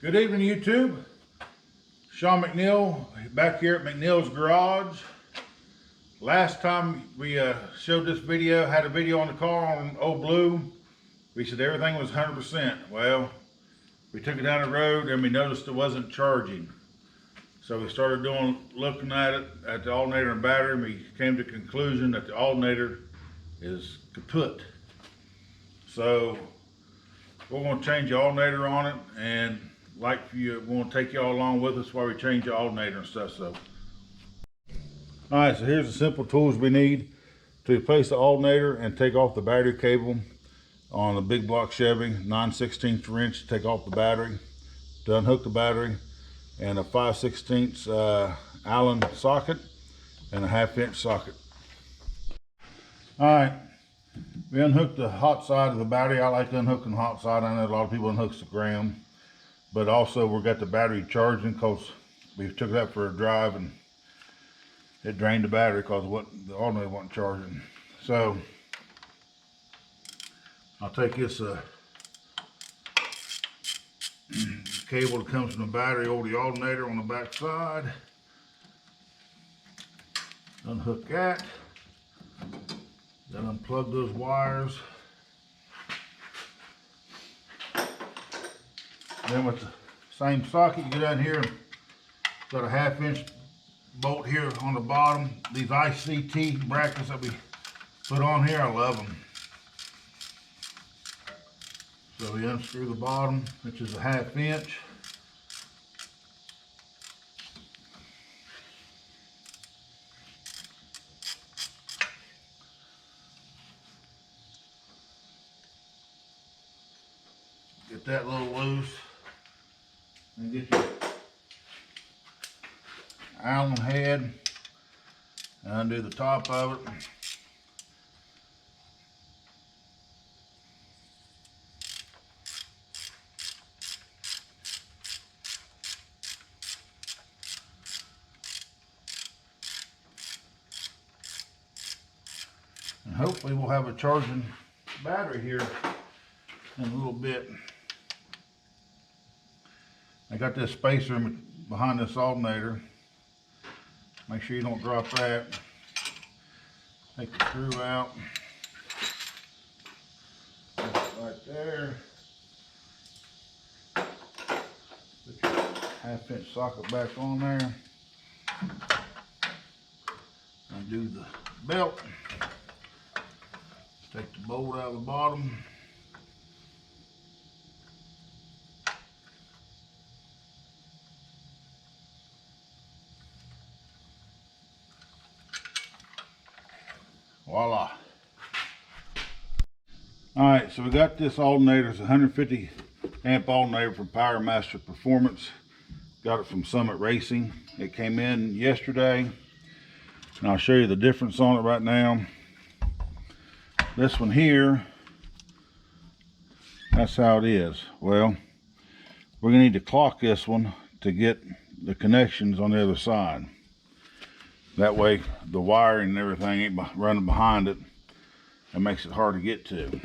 Good evening, YouTube. Sean McNeil back here at McNeil's Garage. Last time we showed this video, had a video on the car on Old Blue. We said everything was 100%. Well, we took it down the road and we noticed it wasn't charging. So we started looking at it, at the alternator and battery, and we came to the conclusion that the alternator is kaput. So we're going to change the alternator on it, and like you want to take y'all along with us while we change the alternator and stuff. So all right, so here's the simple tools we need to replace the alternator and take off the battery cable on the big block Chevy 9/16 wrench to take off the battery, to unhook the battery, and a 5/16 Allen socket and a 1/2 inch socket. All right, we unhooked the hot side of the battery. I like unhooking the hot side. I know a lot of people unhook the ground. But also we got the battery charging because we took it out for a drive and it drained the battery because the alternator wasn't charging. So I'll take this cable that comes from the battery over the alternator on the back side, unhook that, then unplug those wires. Then with the same socket, you go down here, got a 1/2 inch bolt here on the bottom. These ICT brackets that we put on here, I love them. So we unscrew the bottom, which is a 1/2 inch. Get that little loose. And get your Allen head and undo the top of it. And hopefully we'll have a charging battery here in a little bit. I got this spacer behind this alternator. Make sure you don't drop that. Take the screw out. Right there. Put your 1/2 inch socket back on there. Undo the belt. Take the bolt out of the bottom. Voila. All right, so we got this alternator. It's a 150 amp alternator from Power Master Performance. Got it from Summit Racing. It came in yesterday, and I'll show you the difference on it right now. This one here, that's how it is. Well, we're gonna need to clock this one to get the connections on the other side. That way the wiring and everything ain't running behind it. That makes it hard to get to.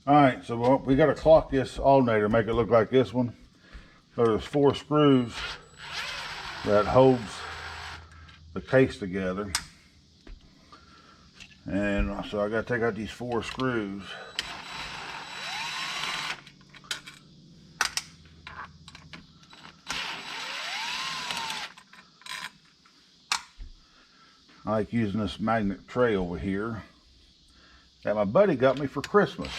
All right, so we got to clock this alternator, make it look like this one. So there's 4 screws that holds the case together. And so I got to take out these 4 screws. I like using this magnet tray over here that my buddy got me for Christmas.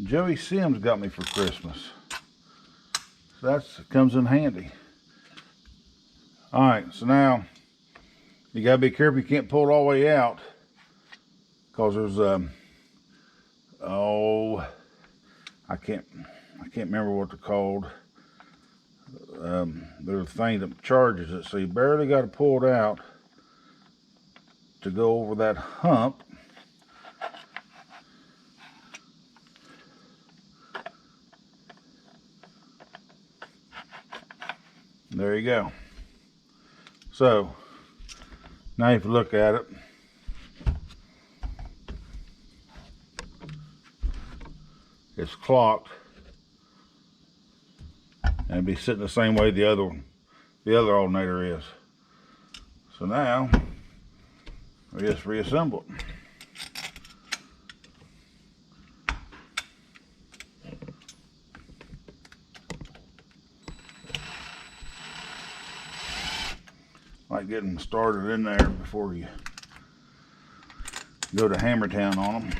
Joey Sims got me for Christmas. So that comes in handy. All right, so now you gotta be careful you can't pull it all the way out, because there's I can't remember what they're called. There's a thing that charges it, so you barely got to pull it out to go over that hump. There you go. So now if you look at it, it's clocked, and it'd be sitting the same way the other alternator is. So now we just reassemble it. Like getting started in there before you go to hammer town on them.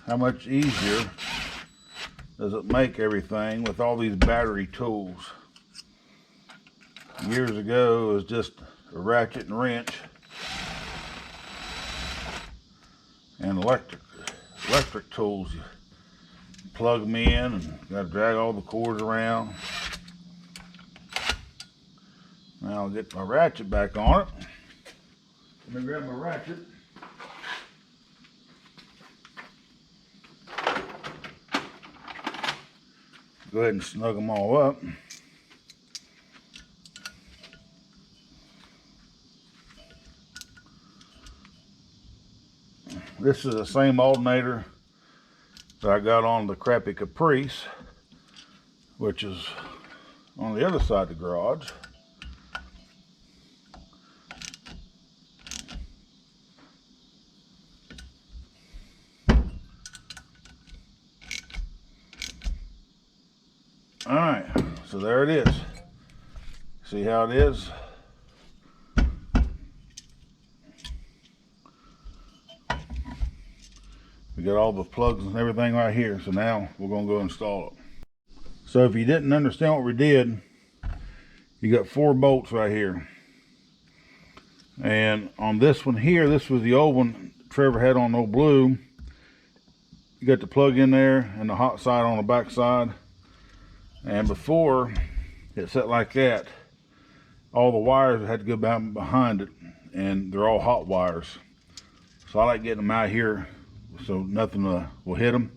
How much easier does it make everything with all these battery tools? Years ago it was just a ratchet and wrench and electric tools. You plug them in and got to drag all the cords around. Now I'll get my ratchet back on it. Let me grab my ratchet. Go ahead and snug them all up. This is the same alternator that I got on the crappy Caprice, which is on the other side of the garage. All right, so there it is. See how it is? We got all the plugs and everything right here, so now we're gonna go install it. So if you didn't understand what we did, you got 4 bolts right here. And on this one here, this was the old one Trevor had on Old Blue. You got the plug in there and the hot side on the back side. And before it set like that, all the wires had to go behind it, and they're all hot wires. So I like getting them out here so nothing will hit them.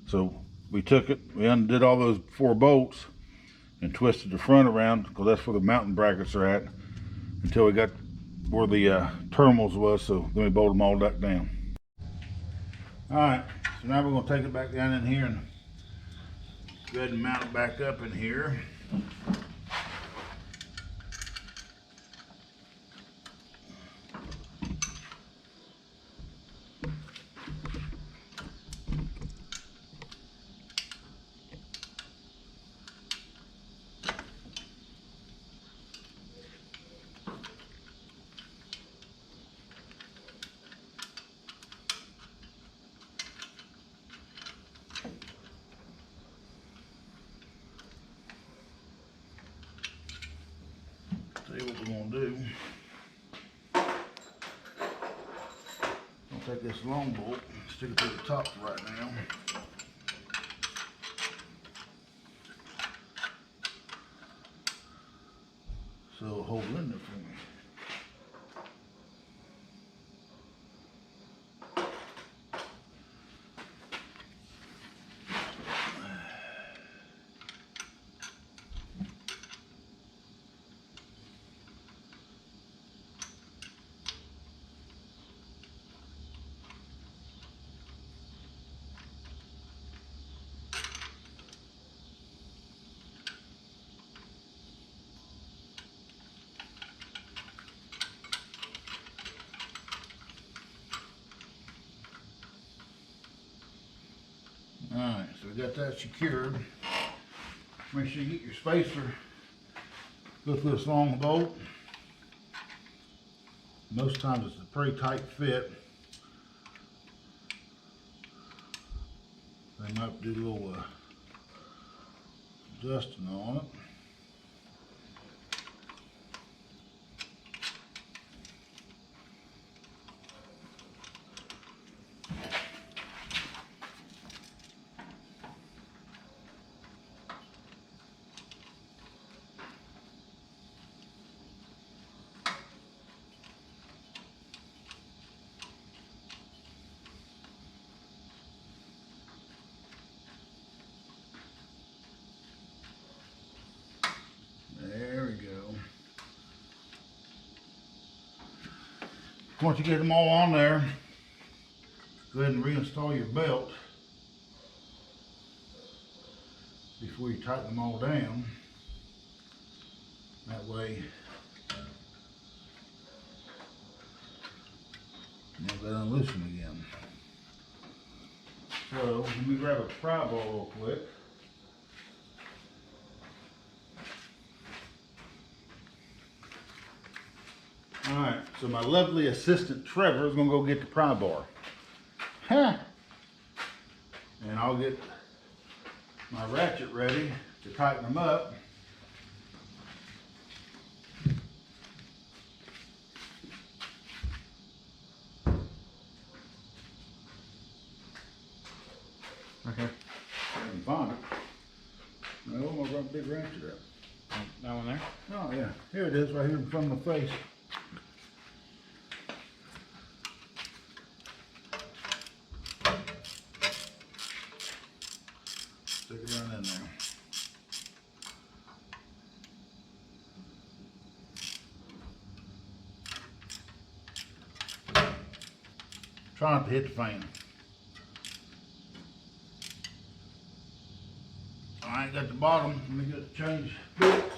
So we took it, we undid all those 4 bolts and twisted the front around, because that's where the mounting brackets are at, until we got where the terminals was. So then we bolted them all back down. All right, so now we're going to take it back down in here and go ahead and mount it back up in here. See what we're going to do. I'll take this long bolt and stick it to the top right now. So it'll hold in there for me. Alright, so we got that secured. Make sure you get your spacer. Go through this long bolt. Most times it's a pretty tight fit. They might do a little adjusting on it. Once you get them all on there, go ahead and reinstall your belt before you tighten them all down. That way you'll get unloosened again. So let me grab a pry ball real quick. Alright, so my lovely assistant Trevor is going to go get the pry bar. Huh. And I'll get my ratchet ready to tighten them up. Okay. I can find it. No, I'm going to big ratchet up. That one there? Oh yeah, here it is, right here in front of my face. Stick it right in there. Try not to hit the fan. I ain't got the bottom. Let me get the change bits.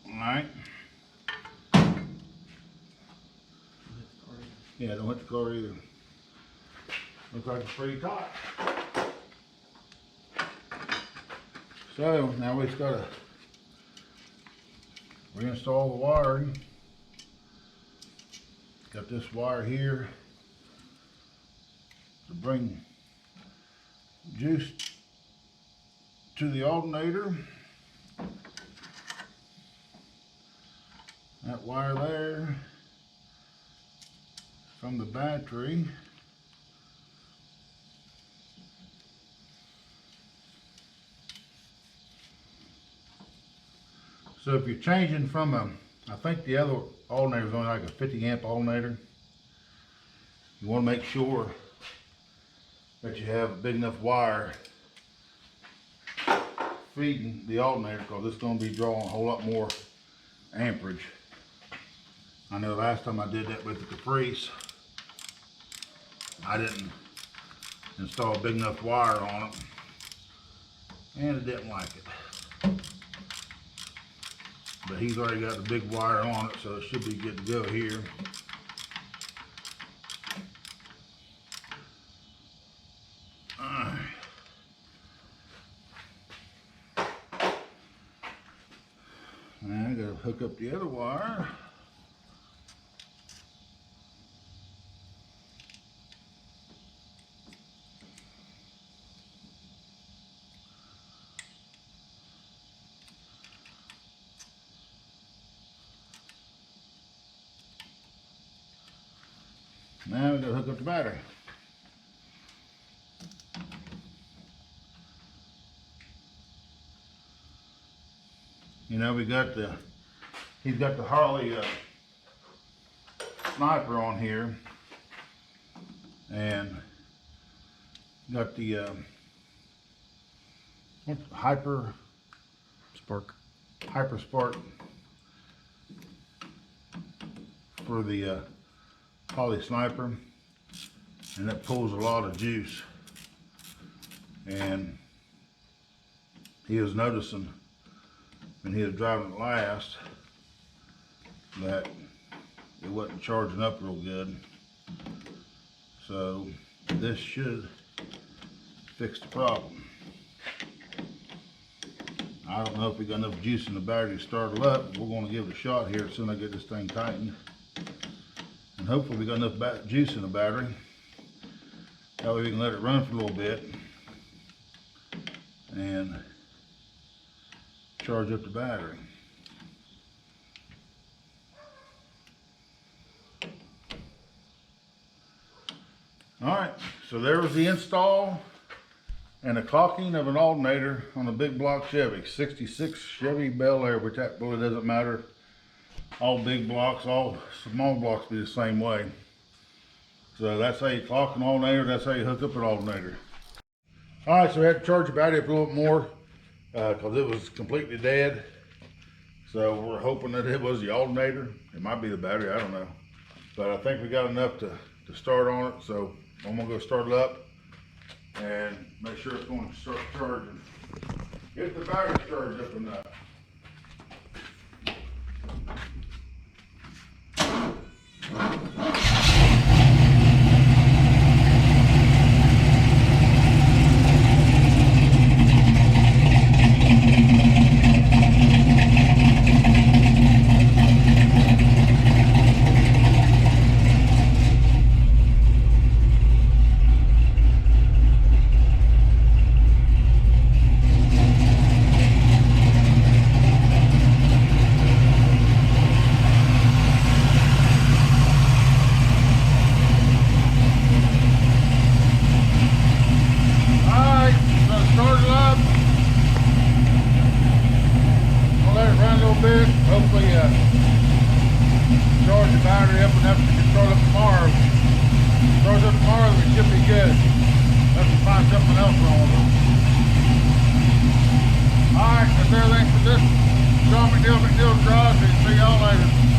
Alright. Yeah, don't hit the car either. Looks like it's pretty tight. So now we just gotta reinstall the wiring. Got this wire here to bring juice to the alternator. That wire there from the battery. So if you're changing from I think the other alternator is only like a 50 amp alternator. You want to make sure that you have a big enough wire feeding the alternator, because it's going to be drawing a whole lot more amperage. I know last time I did that with the Caprice, I didn't install a big enough wire on it, and it didn't like it. But he's already got the big wire on it, so it should be good to go here. Alright. Now I gotta hook up the other wire. Now we gotta hook up the battery. You know, he's got the Harley sniper on here, and got the Hyper Spark for the Harley sniper, and that pulls a lot of juice. And he was noticing when he was driving it last that it wasn't charging up real good. So this should fix the problem. I don't know if we got enough juice in the battery to start it up, but we're going to give it a shot here as soon as I get this thing tightened. And hopefully we got enough juice in the battery. That way we can let it run for a little bit and charge up the battery. Alright, so there was the install and the caulking of an alternator on a big block Chevy, 66 Chevy Belair, which that really doesn't matter. All big blocks, all small blocks be the same way. So that's how you clock an alternator, that's how you hook up an alternator. Alright, so we had to charge the battery up a little bit more because it was completely dead. So we're hoping that it was the alternator. It might be the battery, I don't know. But I think we got enough to start on it. So I'm gonna go start it up and make sure it's going to start charging. Get the battery charged up enough. Hopefully charge the battery up enough to start up tomorrow. Starts up tomorrow, it should be good. Have to find something else wrong with it. Alright, that's everything for this Sean McNeil's Garage. See y'all later.